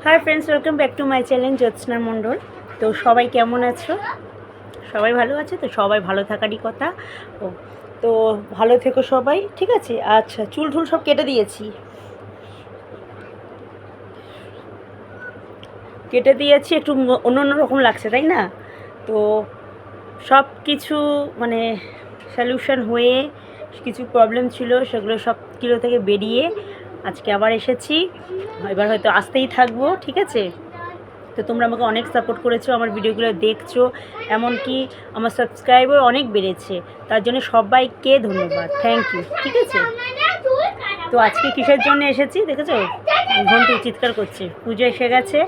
High friends, welcome back to my channel Jyotsna Mondal. তো সবাই কেমন আছো? সবাই ভালো আছে তো? সবাই ভালো থাকারই কথা। ও, তো ভালো থেকো সবাই, ঠিক আছে? আচ্ছা, চুল টুল সব কেটে দিয়েছি, একটু অন্য অন্য রকম লাগছে, তাই না? তো সব কিছু মানে সলিউশন হয়ে, কিছু প্রবলেম ছিল সেগুলো সব কিলো থেকে বেরিয়ে আজকে আবার এসেছি। এবার হয়তো আসতেই থাকবো, ঠিক আছে? তো তোমরা আমাকে অনেক সাপোর্ট করেছো, আমার ভিডিওগুলো দেখছো, এমনকি আমার সাবস্ক্রাইবার অনেক বেড়েছে, তার জন্য সবাইকে ধন্যবাদ, থ্যাংক ইউ, ঠিক আছে? তো আজকে কিসের জন্য এসেছি দেখেছো? ঘন্টু চিৎকার করছে, পুজো এসে গেছে,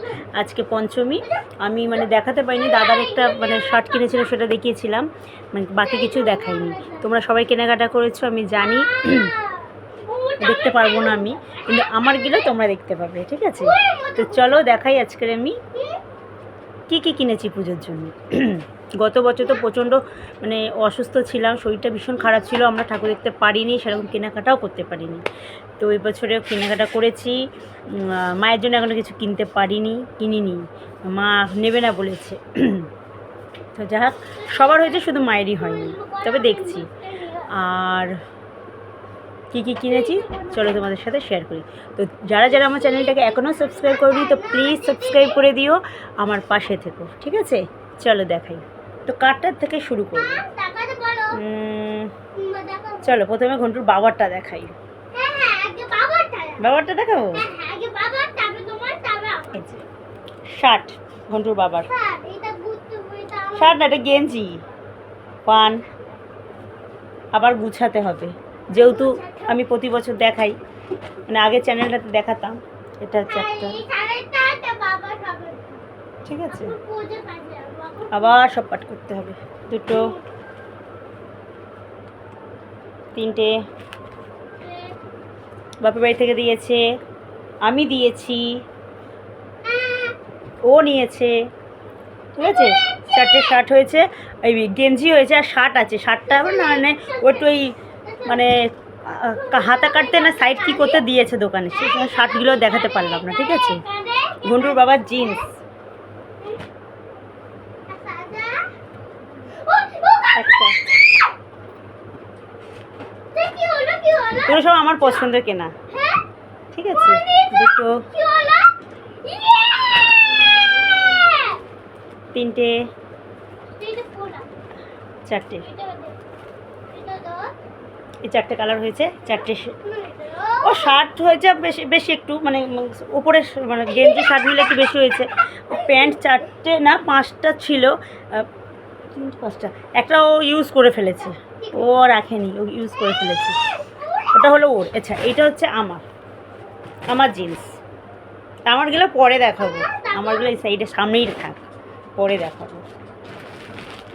আজকে পঞ্চমী। আমি মানে দেখাতে পারিনি, দাদার একটা মানে শার্ট কিনেছিল সেটা দেখিয়েছিলাম, মানে বাকি কিছু দেখাইনি। তোমরা সবাই কেনাকাটা করেছো আমি জানি, দেখতে পারবো না আমি, কিন্তু আমারগুলো তোমরা দেখতে পাবে, ঠিক আছে? তো চলো দেখাই আজকের আমি কী কী কিনেছি পুজোর জন্য। গত বছর তো প্রচণ্ড মানে অসুস্থ ছিলাম, শরীরটা ভীষণ খারাপ ছিল, আমরা ঠাকুর দেখতে পারিনি, সেরকম কেনাকাটাও করতে পারিনি। তো এই বছরেও কেনাকাটা করেছি। মায়ের জন্য এখনও কিছু কিনিনি, মা নেবে না বলেছে। তো যাই হোক, সবার হয়েছে, শুধু মায়েরই হয়নি, তবে দেখছি। আর কী কী কিনেছি চলো তোমাদের সাথে শেয়ার করি। তো যারা যারা আমার চ্যানেলটাকে এখনও সাবস্ক্রাইব করনি, তো প্লিজ সাবস্ক্রাইব করে দিও, আমার পাশে থেকো, ঠিক আছে? চলো দেখাই। তো কারটার থেকে শুরু করব। চলো প্রথমে ঘন্টুর বাবারটা দেখাই। বাবারটা দেখাবো। শার্ট, ঘন্টুর বাবার শার্ট না, এটা গেঞ্জি, পান আবার গুছাতে হবে, যেহেতু আমি প্রতি বছর দেখাই, মানে আগের চ্যানেলটাতে দেখাতাম। এটা হচ্ছে একটা, ঠিক আছে? আবার সব পাঠ করতে হবে। দুটো, তিনটে বাপের বাড়ি থেকে দিয়েছে, আমি দিয়েছি, ও নিয়েছে, ঠিক আছে? চারটে শার্ট হয়েছে, এই গেঞ্জি হয়েছে, আর শার্ট আছে। শার্টটা আবার না মানে ওই ওই মানে হাতা কাটতে না সাইড কী করতে দিয়েছে দোকানে, সেই শার্টগুলো দেখাতে পারলাম না, ঠিক আছে? ঘন্টুর বাবার জিন্স একটা, এগুলো সব আমার পছন্দের কেনা, ঠিক আছে? দুটো, তিনটে, চারটে, এই চারটে কালার হয়েছে, চারটে। ও শার্ট হয়েছে বেশি বেশি একটু, মানে উপরে মানে গেঞ্জি শার্ট মিলে একটু বেশি হয়েছে। প্যান্ট চারটে না পাঁচটা ছিল, পাঁচটা, একটা ও ইউজ করে ফেলেছে, ও রাখেনি, ও ইউজ করে ফেলেছে, ওটা হলো ওর। আচ্ছা, এইটা হচ্ছে আমার জিন্স। আমারগুলো পরে দেখাবো, আমারগুলো এই সাইডে সামনেই থাক, পরে দেখাবো।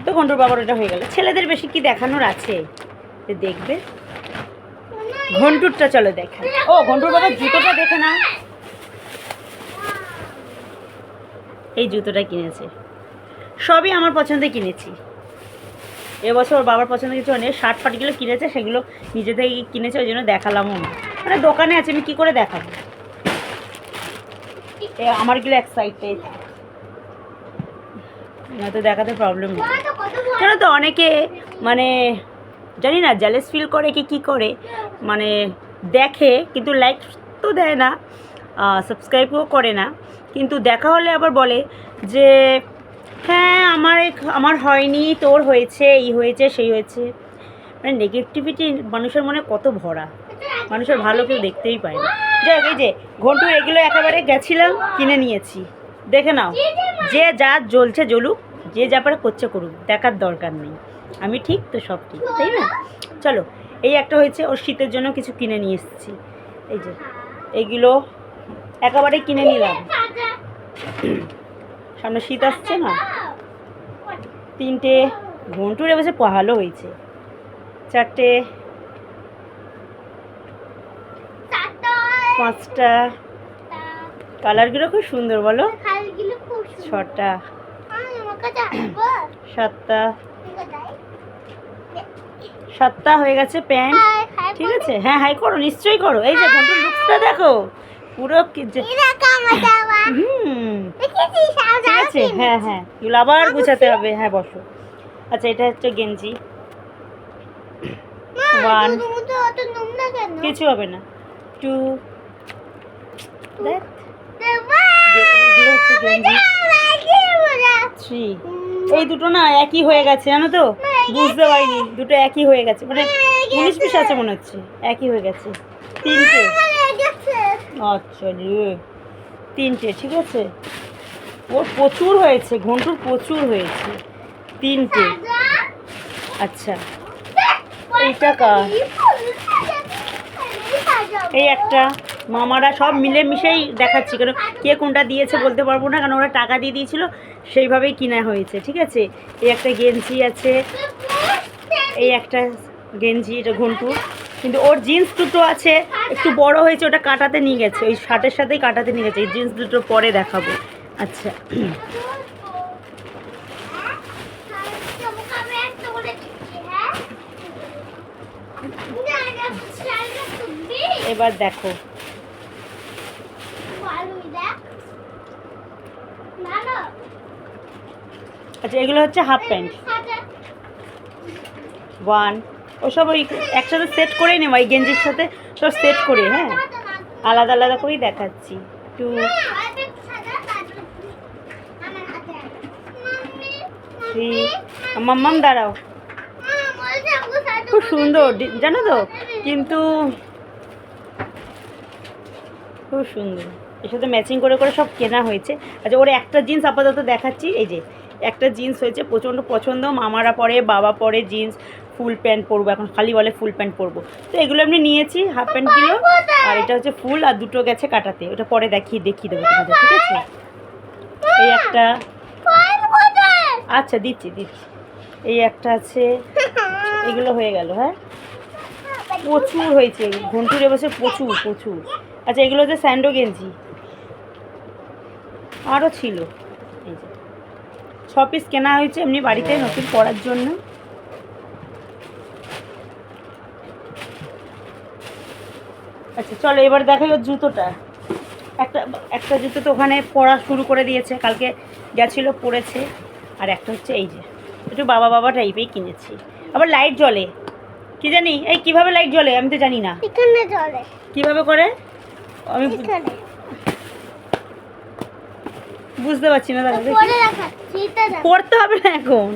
তো ঘন্টুর বাবার ওটা হয়ে গেল। ছেলেদের বেশি কি দেখানোর আছে, দেখবে। ঘন্টুরটা চলো দেখা। ও ঘন্টুর বাবার জুতোটা দেখে না, এই জুতোটা কিনেছে, সবই আমার পছন্দে কিনেছি। এবছর ওর বাবার পছন্দ কিছু অনেক শার্ট ফাটগুলো কিনেছে, সেগুলো নিজে থেকে কিনেছে, ওই জন্য দেখালামও না, মানে দোকানে আছে, আমি কী করে দেখাবো? আমারগুলো এক সাইডটাই তো দেখাতে প্রবলেম হয়, জানো তো? অনেকে মানে জানি না জেলাস ফিল করে কি কী করে, মানে দেখে কিন্তু লাইক তো দেয় না, সাবস্ক্রাইবও করে না, কিন্তু দেখা হলে আবার বলে যে হ্যাঁ আমার হয়নি, তোর হয়েছে, এই হয়েছে সেই হয়েছে। মানে নেগেটিভিটি মানুষের মনে কত ভরা, মানুষের ভালো কেউ দেখতেই পায় না। যাই হোক, এই যে ঘন্টু, এগুলো একেবারে গেছিলাম কিনে নিয়েছি, দেখে নাও। যে যা জ্বলছে জ্বলুক, যে যা পারে করছে করুক, দেখার দরকার নেই, আমি ঠিক তো সব ঠিক, তাই না? চলো, এই একটা হয়েছে, ওর শীতের জন্য কিছু কিনে নিয়ে এসেছি, এই যে এইগুলো একেবারে কিনে নিলাম, সামনে শীত আসছে না। তিনটে, ঘন্টুর এবছর ভালো হয়েছে। চারটে, পাঁচটা, কালারগুলো খুব সুন্দর বলো। ছটা, সাতটা হয়ে গেছে প্যান্ট, ঠিক আছে? হ্যাঁ হাই করো, নিশ্চয়ই করো। এই যে ঘন্টুর লুকসটা দেখো, পুরো ঠিক আছে, হ্যাঁ হ্যাঁ, এগুলো আবার গুছাতে হবে। হ্যাঁ বসো। আচ্ছা, এটা হচ্ছে গেঞ্জি। ওয়ান, কিছু হবে না। টু, এগুলো হচ্ছে গেঞ্জি। থ্রি, এই দুটো না একই হয়ে গেছে জানো তো, বুঝতে পারিনি দুটো একই হয়ে গেছে, মানে 19 পিস আছে মনে হচ্ছে, একই হয়ে গেছে। তিনটে, আচ্ছা তিনটে, ঠিক আছে। ওর প্রচুর হয়েছে, ঘন্টুর প্রচুর হয়েছে। তিনটে। আচ্ছা, এইটা কার? এই একটা মামারা সব মিলে মিশেই দেখাচ্ছি, কারণ কে কোনটা দিয়েছে বলতে পারবো না, কারণ ওরা টাকা দিয়ে দিয়েছিল, সেইভাবেই কিনা হয়েছে, ঠিক আছে। এই একটা গেঞ্জি আছে, এই একটা গেঞ্জি, এটা ঘন্টু, কিন্তু ওর জিন্স দুটো আছে একটু বড় হয়েছে, ওটা কাটাতে নিয়ে গেছে, ওই শার্টের সাথেই কাটাতে নিয়ে গেছে। এই জিন্স দুটো পরে দেখাবো। আচ্ছা, এবার দেখো, আচ্ছা এগুলো হচ্ছে হাফ প্যান্ট। ওয়ান, ওসব ওই একসাথে সেট করেই নেব, এই গেঞ্জির সাথে সব সেট করে, হ্যাঁ আলাদা আলাদা করেই দেখাচ্ছি। টু, থ্রি, মাম্মাম দাঁড়াও, খুব সুন্দর জানো তো, কিন্তু খুব সুন্দর, এর সাথে ম্যাচিং করে করে সব কেনা হয়েছে। আচ্ছা, ওর একটা জিন্স আপাতত দেখাচ্ছি, এই যে একটা জিন্স হয়েছে প্রচণ্ড পছন্দ, মামারা পরে, বাবা পরে জিন্স, ফুল প্যান্ট পরবো, এখন খালি বলে ফুল প্যান্ট পরবো, তো এগুলো এমনি নিয়েছি, হাফ প্যান্টগুলো, আর এটা হচ্ছে ফুল, আর দুটো গেছে কাটাতে, ওটা পরে দেখিয়ে দেবো তোমাদের, ঠিক আছে। এই একটা, আচ্ছা দিচ্ছি, এই একটা আছে, এগুলো হয়ে গেল। হ্যাঁ, প্রচুর হয়েছে ঘন্টুর এবছর, প্রচুর। আচ্ছা, এগুলো হচ্ছে স্যান্ডো গেঞ্জি, আরও ছিল, এই যে 6 পিস কেনা হয়েছে এমনি বাড়িতে নতুন পরার জন্য। আচ্ছা চলো এবার দেখাই ওর জুতোটা। একটা জুতো তো ওখানে পরা শুরু করে দিয়েছে, কালকে গেছিলো পরেছে, আর একটা হচ্ছে এই যে একটু বাবা টাইপেই কিনেছি, আবার লাইট জ্বলে, কি জানি এই কিভাবে লাইট জ্বলে আমি তো জানি না, এখানে জ্বলে কিভাবে করে আমি বুঝতে পারছি না, দাদা পড়তে হবে না এখন,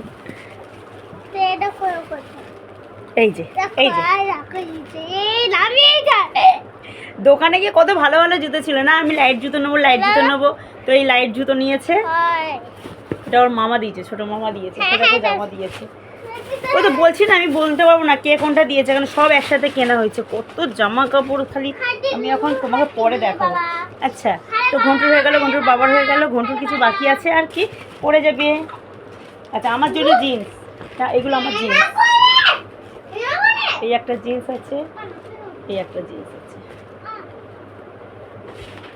এই যে দোকানে গিয়ে কত ভালো ভালো জুতো ছিল না, আমি লাইট জুতো নেবো, তো এই লাইট জুতো নিয়েছে, এটা ওর মামা দিয়েছে, ছোট মামা দিয়েছে, সেটাকে জামা দিয়েছে। ওই তো বলছি না, আমি বলতে পারবো না কে কোনটা দিয়েছে, কারণ সব একসাথে কেনা হয়েছে, কত জামা কাপড়, খালি আমি এখন তোমাকে পরে দেখাবো। আচ্ছা, তো ঘন্টুর হয়ে গেল, ঘন্টুর বাবার হয়ে গেল, ঘন্টুর কিছু বাকি আছে আর কি পরে যাবে। আচ্ছা, আমার জন্য জিন্স, এগুলো আমার জিন্স, এই একটা জিন্স আছে, এই একটা জিন্স আছে,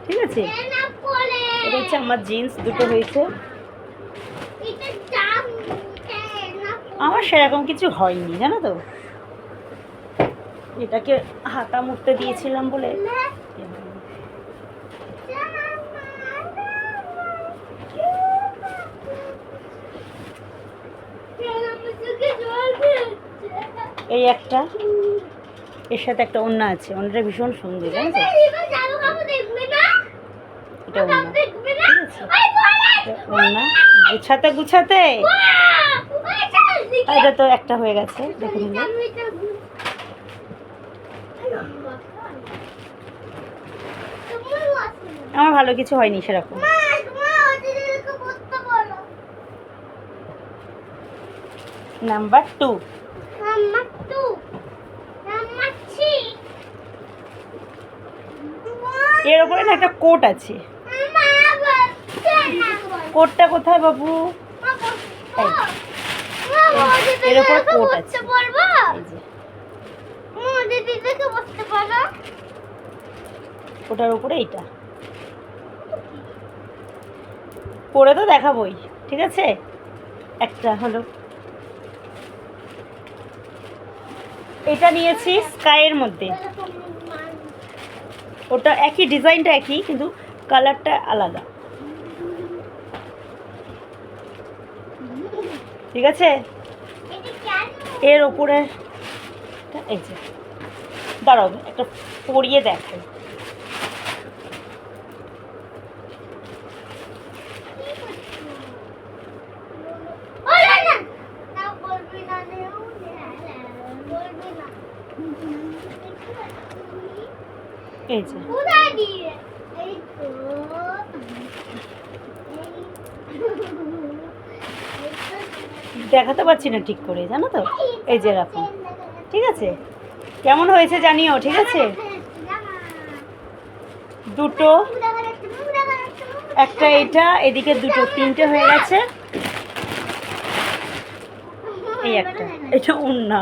ঠিক আছে। এটা হচ্ছে আমার জিন্স, দুটো হয়েছে। আমার সেরকম কিছু হয়নি জানো তো, এটাকে হাতা মুড়তে দিয়েছিলাম বলে। এই একটা, এর সাথে একটা ওড়না আছে, ওড়নাটা ভীষণ সুন্দর জানো তো, এটা ওড়না, ঠিক আছে, ওড়না গুছাতে এটা তো একটা হয়ে গেছে, দেখে নিলে। আমার ভালো কিছু হয়নি সেরকম। নাম্বার 2, এর উপরে না একটা কোট আছে, কোটটা কোথায় বাবু? এর উপর কোট আছে, ওটার উপরে এইটা পরে তো দেখাবোই, ঠিক আছে। একটা হলো এটা নিয়েছি স্কাইয়ের মধ্যে, ওটা একই, ডিজাইনটা একই, কিন্তু কালারটা আলাদা। ঠিক আছে, এর ওপরে এই যে, দাঁড়াও একটা পরিয়ে দেখাই। এই যে দেখাতে পারছি না ঠিক করে, জানো তো, এই যে রাখো। ঠিক আছে, কেমন হয়েছে জানিও। ঠিক আছে, দুটো, একটা এটা, এদিকে দুটো, তিনটে হয়ে গেছে। এই একটা, এটা ওড়না।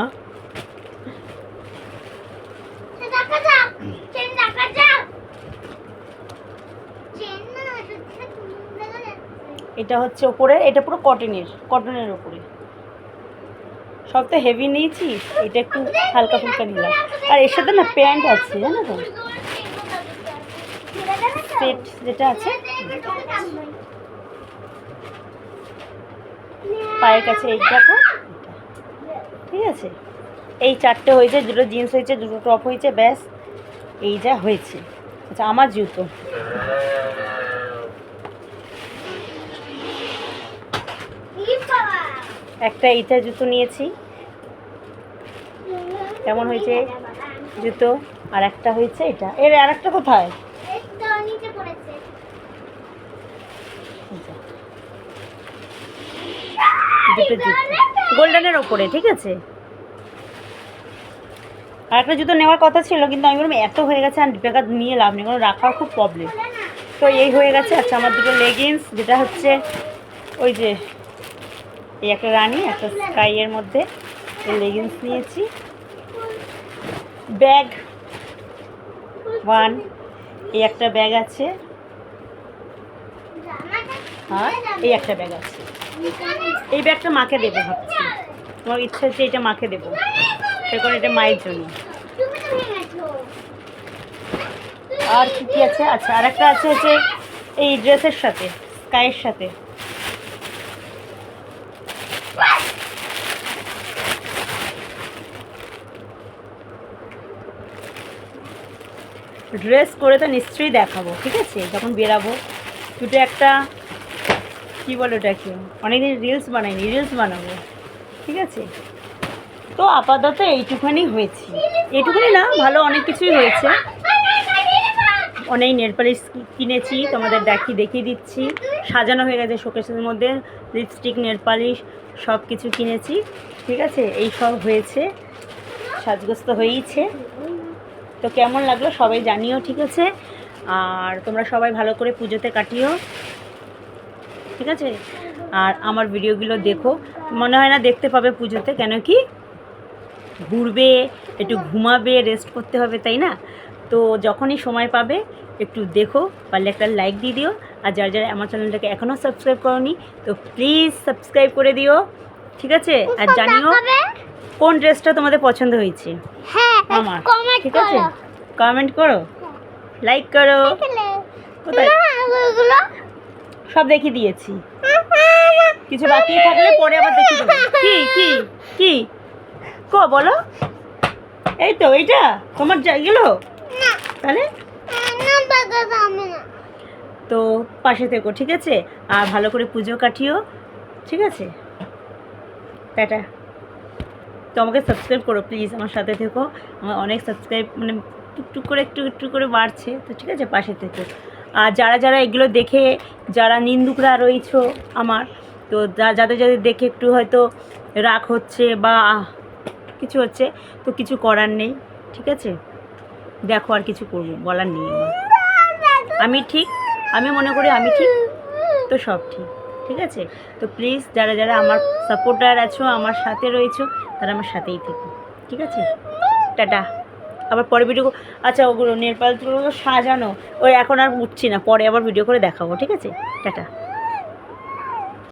এটা হচ্ছে ওপরে, এটা পুরো কটনের ওপরে। সব তো হেভি নিয়েছি, এটা একটু হালকা ফুলকা নিলাম। আর এর সাথে না প্যান্ট আছে, জানো তো, সেট যেটা আছে পায়ের কাছে, এই দেখো। ঠিক আছে, এই 4টে হয়েছে, 2টো জিন্স হয়েছে, 2টো টপ হয়েছে, ব্যাস এই যা হয়েছে। আচ্ছা, আমার জুতো, একটা এইটা জুতো নিয়েছি, কেমন হয়েছে জুতো। আর একটা হয়েছে এটা, এর আর একটা কোথায়, দুটো জুতো গোল্ডেনের ওপরে। ঠিক আছে, আর একটা জুতো নেওয়ার কথা ছিল, কিন্তু আমি বললাম এত হয়ে গেছে আর বেকার নিয়ে লাভ নেই, কারণ রাখার খুব প্রবলেম। তো এই হয়ে গেছে। আচ্ছা, আমার দুটো লেগিংস, যেটা হচ্ছে ওই যে এই একটা রানি, একটা স্কাইয়ের মধ্যে এই লেগিংস নিয়েছি। ব্যাগ 1, এই একটা ব্যাগ আছে, আর এই একটা ব্যাগ আছে। এই ব্যাগটা মাকে দেবো ভাবছি, আমার ইচ্ছা হচ্ছে এটা মাকে দেবো, সেরকম এটা মায়ের জন্য। আর কী কী আছে, আচ্ছা আর একটা আছে হচ্ছে এই ড্রেসের সাথে, স্কাইয়ের সাথে। ড্রেস করে তো নিশ্চয়ই দেখাবো, ঠিক আছে, যখন বেরাবো। দুটো একটা কী বলো ওটাকে, অনেকদিন রিলস বানাইনি, রিলস বানাবো। ঠিক আছে, তো আপাতত এইটুখানি হয়েছে, এইটুখানি না, ভালো অনেক কিছুই হয়েছে। অনেক নেল পালিশ কিনেছি, তোমাদের দেখিয়ে দিচ্ছি। সাজানো হয়ে গেছে শোকেসের মধ্যে, লিপস্টিক, নেল পালিশ সব কিছু কিনেছি। ঠিক আছে, এই সব হয়েছে, সাজগোজ তো হয়েইছে। তো কেমন লাগলো সবাই জানিও। ঠিক আছে, আর তোমরা সবাই ভালো করে পুজোতে কাটিও। ঠিক আছে, আর আমার ভিডিওগুলো দেখো, মনে হয় না দেখতে পাবে পুজোতে, কেন কি ঘুরবে, একটু ঘুমাবে, রেস্ট করতে হবে, তাই না? তো যখনই সময় পাবে একটু দেখো, পারলে একটা লাইক দিয়ে দিও। আর যারা যারা আমার চ্যানেলটাকে এখনও সাবস্ক্রাইব করোনি, তো প্লিজ সাবস্ক্রাইব করে দিও। ঠিক আছে, আর জানিও কোন ড্রেসটা তোমাদের পছন্দ হয়েছে আমার। ঠিক আছে, কমেন্ট করো, লাইক করো। কোথায় সব দেখিয়ে দিয়েছি, কিছু বাকি থাকলে পরে আবার দেখিয়ে দেবো। কি কি কি কো বলো, এই তো এইটা তোমার গেল, তাহলে তো পাশে থেকো। ঠিক আছে, আর ভালো করে পুজো কাটিও। ঠিক আছে, টাটা। তো আমাকে সাবস্ক্রাইব করো প্লিজ, আমার সাথে থেকো। আমার অনেক সাবস্ক্রাইব মানে টুকটুক করে একটু করে বাড়ছে, তো ঠিক আছে, পাশে থেকো। আর যারা যারা এগুলো দেখে, যারা নিন্দুকরা রয়েছো আমার, তো যাদের যাদের দেখে একটু হয়তো রাগ হচ্ছে বা কিছু হচ্ছে, তো কিছু করার নেই। ঠিক আছে, দেখো, আর কিছু করবো বলার নেই আমার। আমি ঠিক, আমি মনে করি আমি ঠিক, তো সব ঠিক। ঠিক আছে, তো প্লিজ যারা যারা আমার সাপোর্টার আছো, আমার সাথে রয়েছো, তারা আমার সাথেই থেকো। ঠিক আছে, টাটা। আবার পরে ভিডিও, আচ্ছা ওগুলো নেলপালিশগুলো সাজানো, ওই এখন আর উঠছি না, পরে আবার ভিডিও করে দেখাবো। ঠিক আছে, টাটা।